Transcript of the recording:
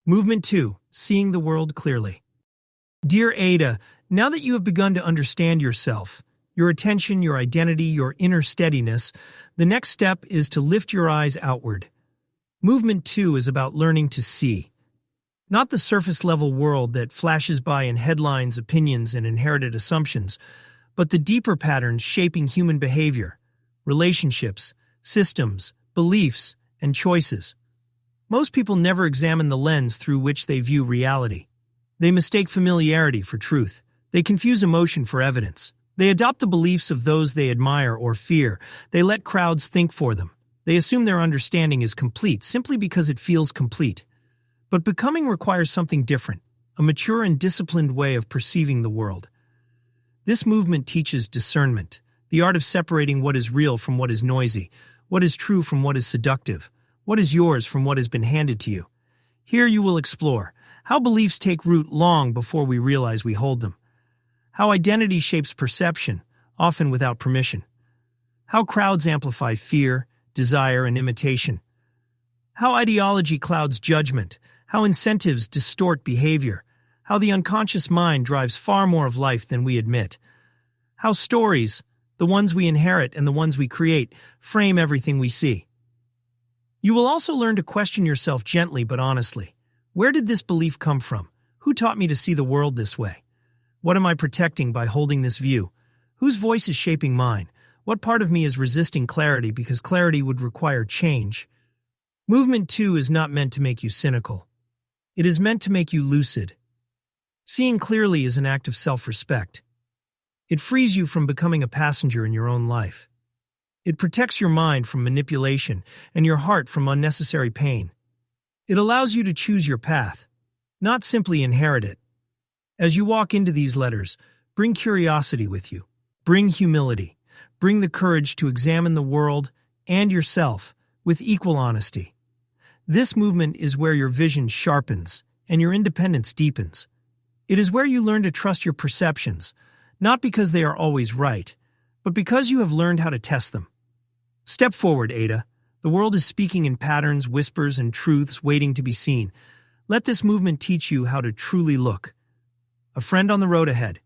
Movement 2. Seeing the world clearly. Dear Ada, now that you have begun to understand yourself, your attention, your identity, your inner steadiness, the next step is to lift your eyes outward. Movement 2 is about learning to see. Not the surface-level world that flashes by in headlines, opinions, and inherited assumptions, but the deeper patterns shaping human behavior, relationships, systems, beliefs, and choices. Most people never examine the lens through which they view reality. They mistake familiarity for truth. They confuse emotion for evidence. They adopt the beliefs of those they admire or fear. They let crowds think for them. They assume their understanding is complete simply because it feels complete. But becoming requires something different, a mature and disciplined way of perceiving the world. This movement teaches discernment, the art of separating what is real from what is noisy, what is true from what is seductive, what is yours from what has been handed to you. Here you will explore how beliefs take root long before we realize we hold them, how identity shapes perception, often without permission, how crowds amplify fear, desire, and imitation, how ideology clouds judgment, how incentives distort behavior, how the unconscious mind drives far more of life than we admit, how stories, the ones we inherit and the ones we create, frame everything we see. You will also learn to question yourself gently but honestly. Where did this belief come from? Who taught me to see the world this way? What am I protecting by holding this view? Whose voice is shaping mine? What part of me is resisting clarity because clarity would require change? Movement 2 is not meant to make you cynical. It is meant to make you lucid. Seeing clearly is an act of self-respect. It frees you from becoming a passenger in your own life. It protects your mind from manipulation and your heart from unnecessary pain. It allows you to choose your path, not simply inherit it. As you walk into these letters, bring curiosity with you. Bring humility. Bring the courage to examine the world and yourself with equal honesty. This movement is where your vision sharpens and your independence deepens. It is where you learn to trust your perceptions, not because they are always right, but because you have learned how to test them. Step forward, Ada. The world is speaking in patterns, whispers, and truths waiting to be seen. Let this movement teach you how to truly look. A friend on the road ahead.